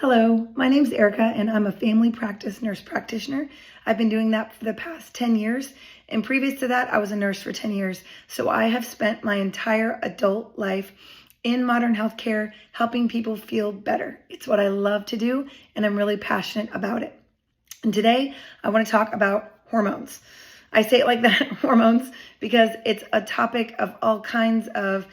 Hello, my name's Erica and I'm a family practice nurse practitioner. I've been doing that for the past 10 years. And previous to that, I was a nurse for 10 years. So I have spent my entire adult life in modern healthcare, helping people feel better. It's what I love to do, and I'm really passionate about it. And today I want to talk about hormones. I say it like that, hormones, because it's a topic of all kinds of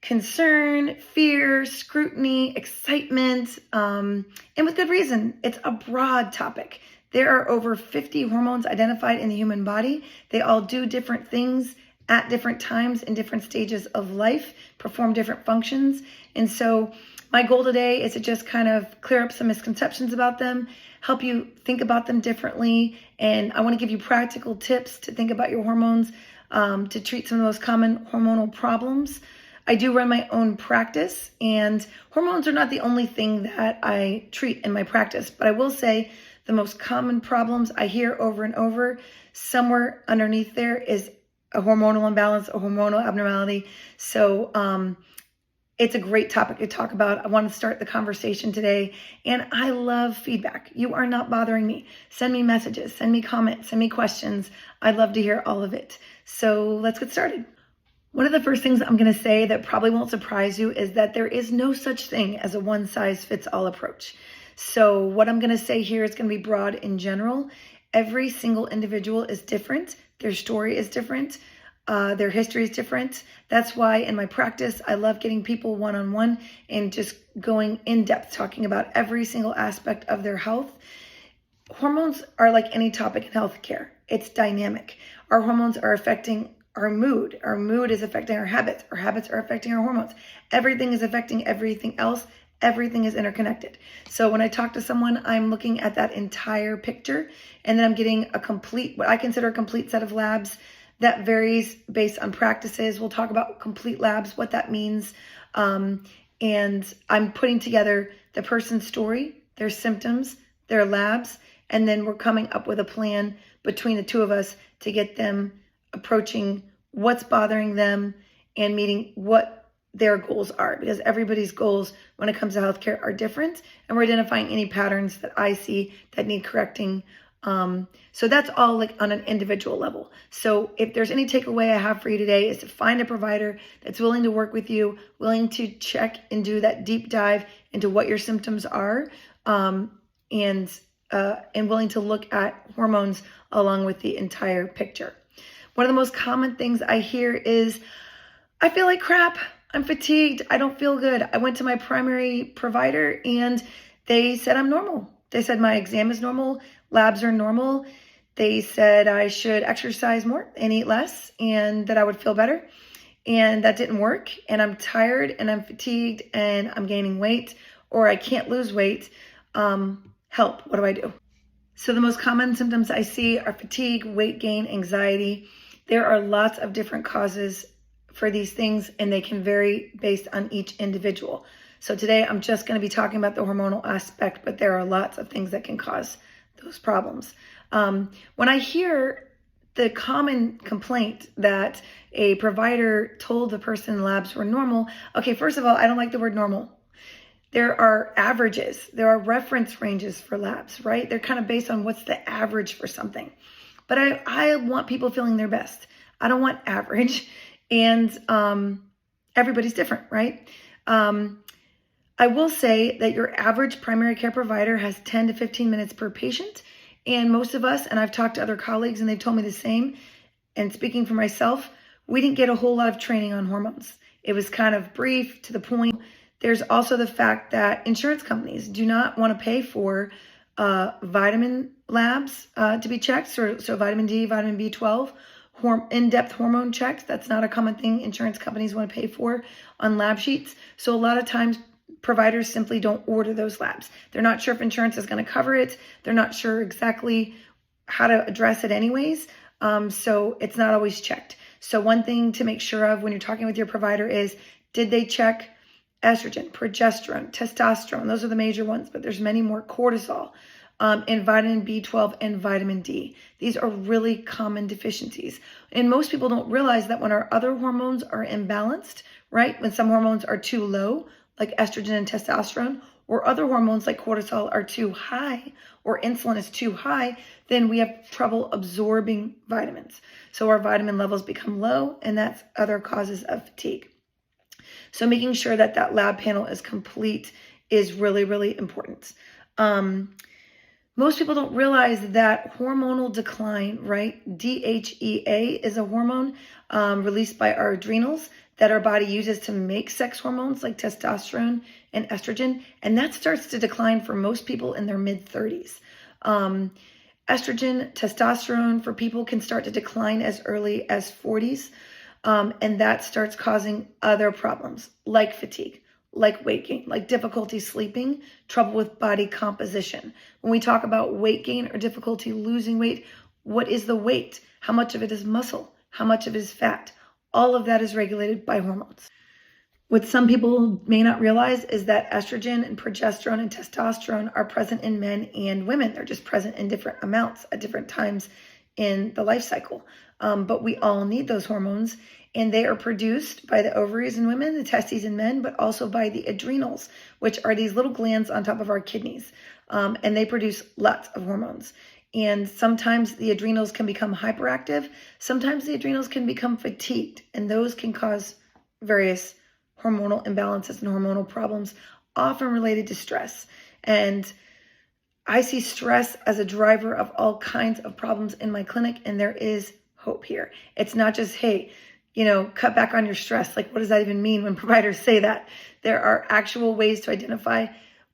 concern, fear, scrutiny, excitement, and with good reason. It's a broad topic. There are over 50 hormones identified in the human body. They all do different things at different times in different stages of life, perform different functions. And so my goal today is to just kind of clear up some misconceptions about them, help you think about them differently. And I want to give you practical tips to think about your hormones, to treat some of the most common hormonal problems. I do run my own practice, and hormones are not the only thing that I treat in my practice, but I will say the most common problems I hear over and over, somewhere underneath there is a hormonal imbalance, a hormonal abnormality. So it's a great topic to talk about. I want to start the conversation today, and I love feedback. You are not bothering me. Send me messages, send me comments, send me questions. I'd love to hear all of it. So let's get started. One of the first things I'm going to say that probably won't surprise you is that there is no such thing as a one-size-fits-all approach. So what I'm going to say here is going to be broad in general. Every single individual is different. Their story is different. Their history is different. That's why in my practice, I love getting people one-on-one and just going in depth, talking about every single aspect of their health. Hormones are like any topic in healthcare. It's dynamic. Our hormones are affecting our mood. Our mood is affecting our habits. Our habits are affecting our hormones. Everything is affecting everything else. Everything is interconnected. So when I talk to someone, I'm looking at that entire picture, and then I'm getting what I consider a complete set of labs that varies based on practices. We'll talk about complete labs, what that means. And I'm putting together the person's story, their symptoms, their labs, and then we're coming up with a plan between the two of us to get them approaching what's bothering them and meeting what their goals are, because everybody's goals when it comes to healthcare are different, and we're identifying any patterns that I see that need correcting. So that's all like on an individual level. So if there's any takeaway I have for you today is to find a provider that's willing to work with you, willing to check and do that deep dive into what your symptoms are, and willing to look at hormones along with the entire picture. One of the most common things I hear is, I feel like crap. I'm fatigued. I don't feel good. I went to my primary provider and they said I'm normal. They said my exam is normal. Labs are normal. They said I should exercise more and eat less and that I would feel better. And that didn't work. And I'm tired and I'm fatigued and I'm gaining weight, or I can't lose weight. Help. What do I do? So the most common symptoms I see are fatigue, weight gain, anxiety. There are lots of different causes for these things, and they can vary based on each individual. So today I'm just going to be talking about the hormonal aspect, but there are lots of things that can cause those problems. When I hear the common complaint that a provider told the person in labs were normal, okay, first of all, I don't like the word normal. There are averages. There are reference ranges for labs, right? They're kind of based on what's the average for something. But I want people feeling their best. I don't want average. And everybody's different, right? I will say that your average primary care provider has 10 to 15 minutes per patient. And most of us, and I've talked to other colleagues and they've told me the same, and speaking for myself, we didn't get a whole lot of training on hormones. It was kind of brief, to the point. There's also the fact that insurance companies do not want to pay for vitamin labs to be checked. So vitamin D, vitamin B12, in-depth hormone checks. That's not a common thing insurance companies want to pay for on lab sheets. So a lot of times providers simply don't order those labs. They're not sure if insurance is going to cover it. They're not sure exactly how to address it anyways. So it's not always checked. So one thing to make sure of when you're talking with your provider is, did they check estrogen, progesterone, testosterone? Those are the major ones, but there's many more. Cortisol, and vitamin B12 and vitamin D. These are really common deficiencies. And most people don't realize that when our other hormones are imbalanced, right? When some hormones are too low, like estrogen and testosterone, or other hormones like cortisol are too high or insulin is too high, then we have trouble absorbing vitamins. So our vitamin levels become low, and that's other causes of fatigue. So making sure that that lab panel is complete is really, really important. Most people don't realize that hormonal decline, right? DHEA is a hormone released by our adrenals that our body uses to make sex hormones like testosterone and estrogen. And that starts to decline for most people in their mid-30s. Estrogen, testosterone for people can start to decline as early as 40s. And that starts causing other problems like fatigue, like weight gain, like difficulty sleeping, trouble with body composition. When we talk about weight gain or difficulty losing weight, what is the weight? How much of it is muscle? How much of it is fat? All of that is regulated by hormones. What some people may not realize is that estrogen and progesterone and testosterone are present in men and women. They're just present in different amounts at different times in the life cycle. But we all need those hormones, and they are produced by the ovaries in women, the testes in men, but also by the adrenals, which are these little glands on top of our kidneys. And they produce lots of hormones. And sometimes the adrenals can become hyperactive. Sometimes the adrenals can become fatigued, and those can cause various hormonal imbalances and hormonal problems, often related to stress. And I see stress as a driver of all kinds of problems in my clinic, and there is hope here. It's not just, hey, cut back on your stress. Like, what does that even mean when providers say that? There are actual ways to identify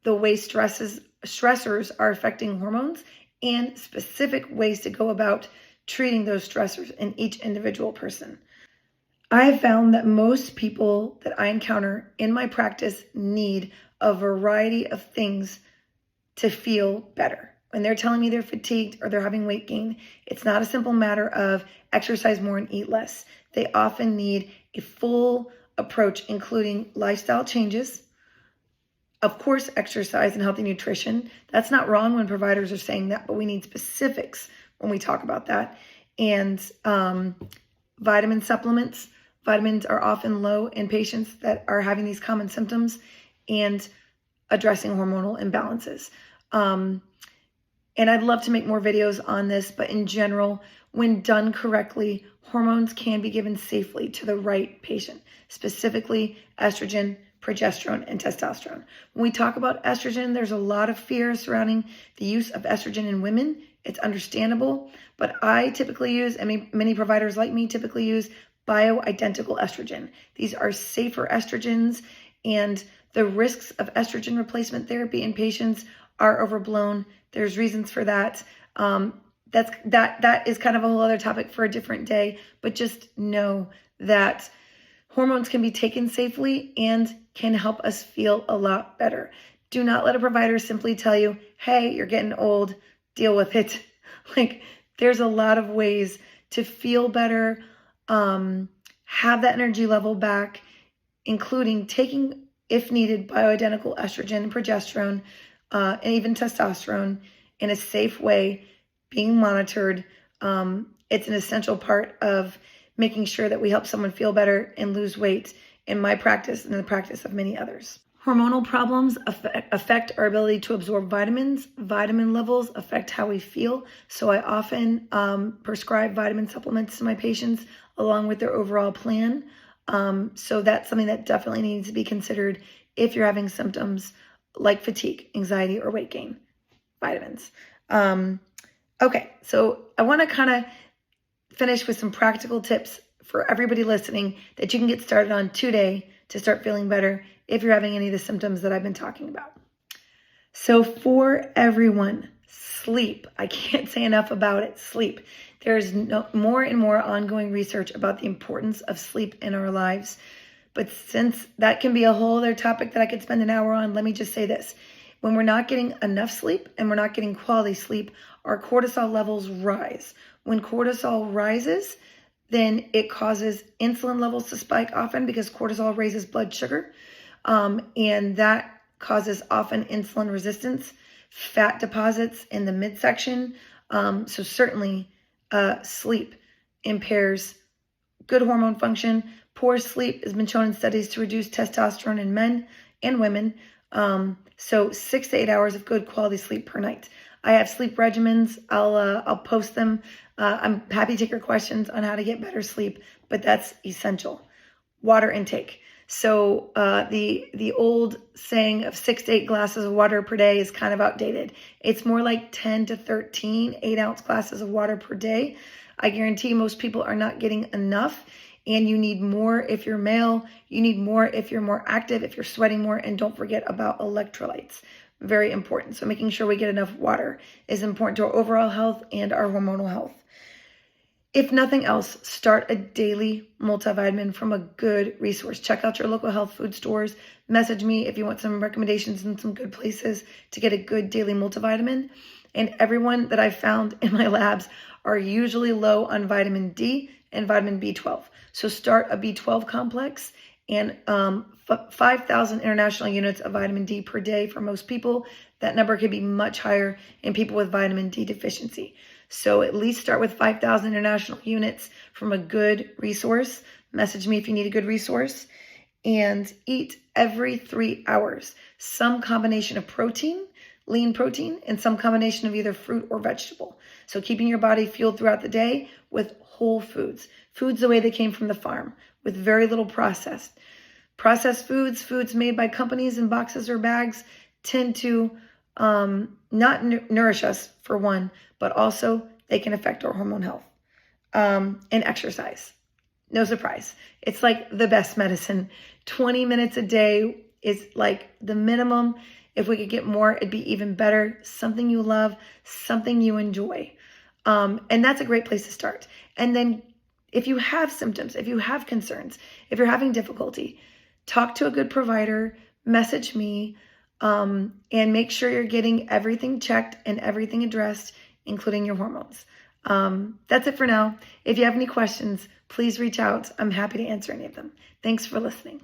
the way stressors are affecting hormones and specific ways to go about treating those stressors in each individual person. I have found that most people that I encounter in my practice need a variety of things to feel better. When they're telling me they're fatigued or they're having weight gain, it's not a simple matter of exercise more and eat less. They often need a full approach, including lifestyle changes, of course, exercise and healthy nutrition. That's not wrong when providers are saying that, but we need specifics when we talk about that. And vitamin supplements. Vitamins are often low in patients that are having these common symptoms, and addressing hormonal imbalances. And I'd love to make more videos on this, but in general, when done correctly, hormones can be given safely to the right patient, specifically estrogen, progesterone, and testosterone. When we talk about estrogen, there's a lot of fear surrounding the use of estrogen in women. It's understandable, but I typically use, and many providers like me typically use, bioidentical estrogen. These are safer estrogens, and the risks of estrogen replacement therapy in patients are overblown. There's reasons for that. That is kind of a whole other topic for a different day, but just know that hormones can be taken safely and can help us feel a lot better. Do not let a provider simply tell you, hey, you're getting old, deal with it. Like, there's a lot of ways to feel better, have that energy level back, including taking, if needed, bioidentical estrogen and progesterone, and even testosterone in a safe way, being monitored. It's an essential part of making sure that we help someone feel better and lose weight in my practice and in the practice of many others. Hormonal problems affect our ability to absorb vitamins. Vitamin levels affect how we feel. So I often prescribe vitamin supplements to my patients along with their overall plan. So that's something that definitely needs to be considered if you're having symptoms like fatigue, anxiety, or weight gain. Vitamins. Okay, so I want to kind of finish with some practical tips for everybody listening that you can get started on today to start feeling better if you're having any of the symptoms that I've been talking about. So for everyone, sleep. I can't say enough about it. Sleep. There's more and more ongoing research about the importance of sleep in our lives. But since that can be a whole other topic that I could spend an hour on, let me just say this. When we're not getting enough sleep and we're not getting quality sleep, our cortisol levels rise. When cortisol rises, then it causes insulin levels to spike often because cortisol raises blood sugar. And that causes often insulin resistance, fat deposits in the midsection. So certainly sleep impairs good hormone function. Poor sleep has been shown in studies to reduce testosterone in men and women. So 6 to 8 hours of good quality sleep per night. I have sleep regimens. I'll post them. I'm happy to take your questions on how to get better sleep, but that's essential. Water intake. So the old saying of 6 to 8 glasses of water per day is kind of outdated. It's more like 10 to 13 8-ounce glasses of water per day. I guarantee most people are not getting enough, and you need more if you're male. You need more if you're more active, if you're sweating more, and don't forget about electrolytes. Very important. So making sure we get enough water is important to our overall health and our hormonal health. If nothing else, start a daily multivitamin from a good resource. Check out your local health food stores. Message me if you want some recommendations and some good places to get a good daily multivitamin. And everyone that I've found in my labs are usually low on vitamin D and vitamin B12. So start a B12 complex and 5,000 international units of vitamin D per day for most people. That number could be much higher in people with vitamin D deficiency. So at least start with 5,000 international units from a good resource. Message me if you need a good resource. And eat every 3 hours some combination of protein, lean protein, and some combination of either fruit or vegetable. So keeping your body fueled throughout the day with whole foods. Foods the way they came from the farm, with very little processed. Processed foods, foods made by companies in boxes or bags, tend to not nourish us, for one, but also they can affect our hormone health. And exercise. No surprise. It's like the best medicine. 20 minutes a day is like the minimum. If we could get more, it'd be even better. Something you love, something you enjoy. And that's a great place to start. And then if you have symptoms, if you have concerns, if you're having difficulty, talk to a good provider, message me, and make sure you're getting everything checked and everything addressed, including your hormones. That's it for now. If you have any questions, please reach out. I'm happy to answer any of them. Thanks for listening.